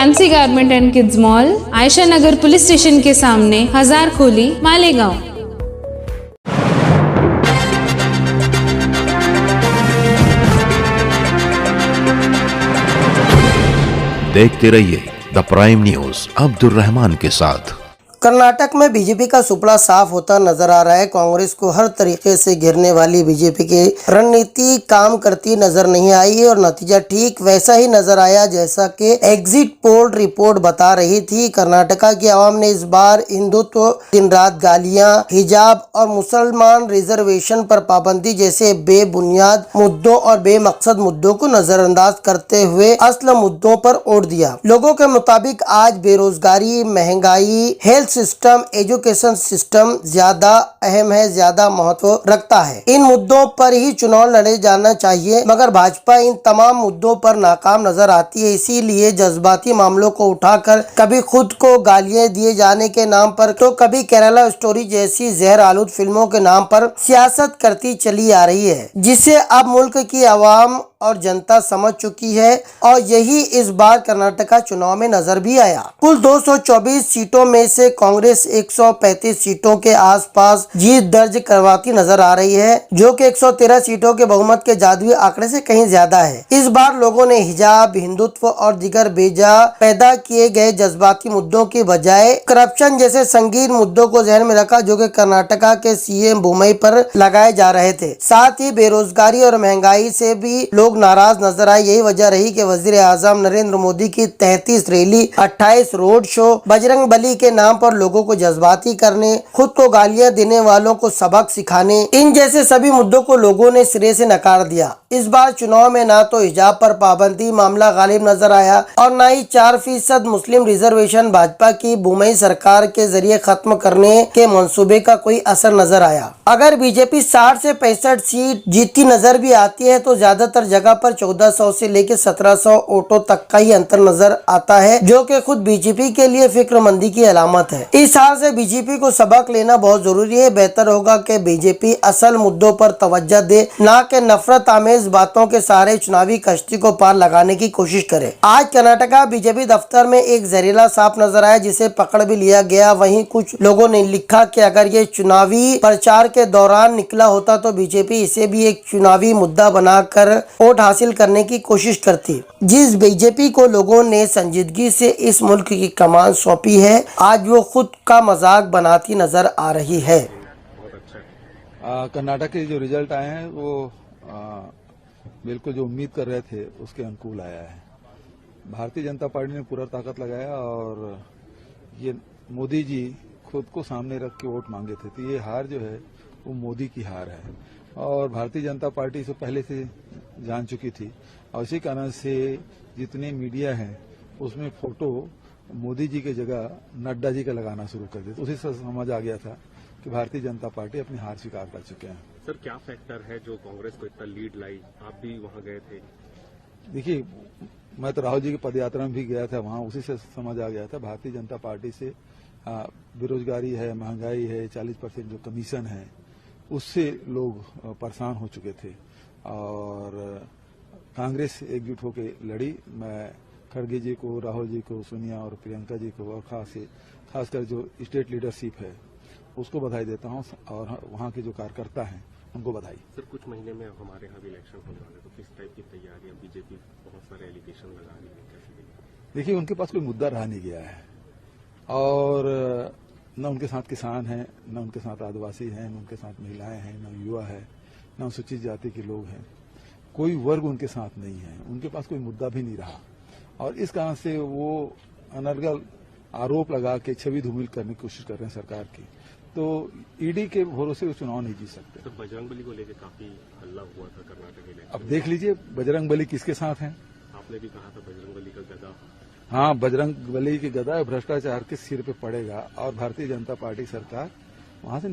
Fancy garment and kids mall, Ayesha Nagar police station के सामने, हजारखोली, मालेगांव। देखते रहिए the prime news Abdul Rahman के साथ। कर्नाटक में बीजेपी का सुपड़ा साफ होता नजर आ रहा है। कांग्रेस को हर तरीके से घेरने वाली बीजेपी की रणनीति काम करती नजर नहीं आई है और नतीजा ठीक वैसा ही नजर आया जैसा कि एग्जिट पोल रिपोर्ट बता रही थी। कर्नाटका की आवाम ने इस बार हिंदुत्व, दिन रात गालियां, हिजाब और मुसलमान रिजर्वेशन पर पाबंदी जैसे बेबुनियाद मुद्दों और बेमकसद मुद्दों को नजरअंदाज करते हुए असल मुद्दों पर ओढ़ दिया। लोगों के मुताबिक आज बेरोजगारी, महंगाई, हेल्थ सिस्टम, एजुकेशन सिस्टम ज्यादा अहम है, ज्यादा महत्व रखता है। इन मुद्दों पर ही चुनाव लड़े जाना चाहिए, मगर भाजपा इन तमाम मुद्दों पर नाकाम नजर आती है। इसीलिए जज्बाती मामलों को उठाकर कभी खुद को गालियां दिए जाने के नाम पर तो कभी केरला स्टोरी जैसी जहर आलूद फिल्मों के नाम पर सियासत करती चली आ रही है, जिसे अब मुल्क की आवाम और जनता समझ चुकी है और यही इस बार कर्नाटका चुनाव में नजर भी आया। कुल 224 सीटों में से कांग्रेस 135 सीटों के आसपास जीत दर्ज करवाती नजर आ रही है, जो कि 113 सीटों के बहुमत के जादुई आंकड़े से कहीं ज्यादा है। इस बार लोगों ने हिजाब, हिंदुत्व और दिगर बेजा पैदा किए गए जज्बाती मुद्दों की बजाय करप्शन जैसे संगीन मुद्दों को ध्यान में रखा, जो कि कर्नाटका के सीएम बोम्मई पर लगाए जा रहे थे। साथ ही बेरोजगारी और महंगाई से भी लोग नाराज नजर आए। यही वजह रही कि वजीर आजम नरेंद्र मोदी की 33 rally, 28 road show, Bajrang Bali के नाम पर लोगों को जज्बाती करने, खुद को गालियां देने वालों को सबक सिखाने, इन जैसे सभी मुद्दों को लोगों ने सिरे से नकार दिया। इस बार चुनाव में ना तो हिजाब पर पाबंदी मामला गालिब नजर आया और न ही 4% मुस्लिम रिजर्वेशन भाजपा की बोम्मई सरकार के जरिए खत्म करने के मंसूबे का कोई असर नजर आया। अगर बीजेपी 60 से 65 सीट जीतती नजर भी आती है तो ज्यादातर जगह पर 1400 से लेकर 1700 वोटों तक का ही अंतर नजर आता है, जो कि खुद बीजेपी के लिए फिक्रमंदी की अलामत है। इस हाल से बीजेपी को सबक लेना बहुत जरूरी है। बेहतर होगा कि बीजेपी असल मुद्दों पर तवज्जो दे, ना कि नफरत आमेज बातों के सहारे चुनावी कश्ती को पार लगाने की कोशिश करे। आज कर्नाटका बीजेपी दफ्तर में एक जहरीला सांप नजर आया, जिसे पकड़ भी लिया गया। वहीं कुछ लोगों ने लिखा कि अगर ये चुनावी प्रचार के दौरान निकला होता तो बीजेपी इसे भी एक चुनावी मुद्दा बनाकर वोट हासिल करने की कोशिश करती। जिस बीजेपी को लोगों ने संजीदगी से इस मुल्क की कमान सौंपी है, आज वो खुद का मजाक बनाती नजर आ रही है। बहुत अच्छा। कर्नाटक के जो रिजल्ट आए हैं वो बिल्कुल जो उम्मीद कर रहे थे उसके अनुकूल आया है। भारतीय जनता पार्टी ने पूरा ताकत लगाया और ये मोदी जी खुद को सामने रख के वोट मांगे थे, तो ये हार जो है वो मोदी की हार है और भारतीय जनता पार्टी इसे पहले से जान चुकी थी और इसी कारण से जितने मीडिया हैं उसमें फोटो मोदी जी की जगह नड्डा जी का लगाना शुरू कर दिया। तो उसी से समझ आ गया था कि भारतीय जनता पार्टी अपनी हार स्वीकार कर चुके हैं। सर, क्या फैक्टर है जो कांग्रेस को इतना लीड लाई? आप भी वहां गए थे। देखिए, मैं तो राहुल जी की पदयात्रा में भी गया था, वहां उसी से समझ आ गया था भारतीय जनता पार्टी से बेरोजगारी है, महंगाई है, 40% जो कमीशन है उससे लोग परेशान हो चुके थे और कांग्रेस एकजुट होकर लड़ी। मैं खड़गे जी को, राहुल जी को, सोनिया और प्रियंका जी को और खासकर जो स्टेट लीडरशिप है उसको बधाई देता हूं और वहां के जो कार्यकर्ता हैं उनको बधाई। सर, कुछ महीने में हमारे यहाँ भी इलेक्शन होने वाले, तो किस टाइप की तैयारियां? बीजेपी बहुत सारे एलिगेशन लगा रही है, कैसे? देखिए, उनके पास कोई मुद्दा रहा नहीं गया है और न उनके साथ किसान हैं, न उनके साथ आदिवासी हैं, न उनके साथ महिलाएं हैं, न युवा है, न अनुसूचित जाति के लोग हैं। कोई वर्ग उनके साथ नहीं है, उनके पास कोई मुद्दा भी नहीं रहा और इस कारण से वो अनर्गल आरोप लगा के छवि धूमिल करने की कोशिश कर रहे हैं सरकार की। तो ईडी के भरोसे वो चुनाव नहीं जीत सकते। तो बजरंग बली को लेकर काफी हल्ला हुआ था कर्नाटक इलेक्शन। अब देख लीजिए बजरंग बली किसके साथ हैं। आपने भी कहा था बजरंग बली का गदा। हाँ, बजरंग बली की गदा भ्रष्टाचार के सिर पे पड़ेगा और भारतीय जनता पार्टी सरकार वहां से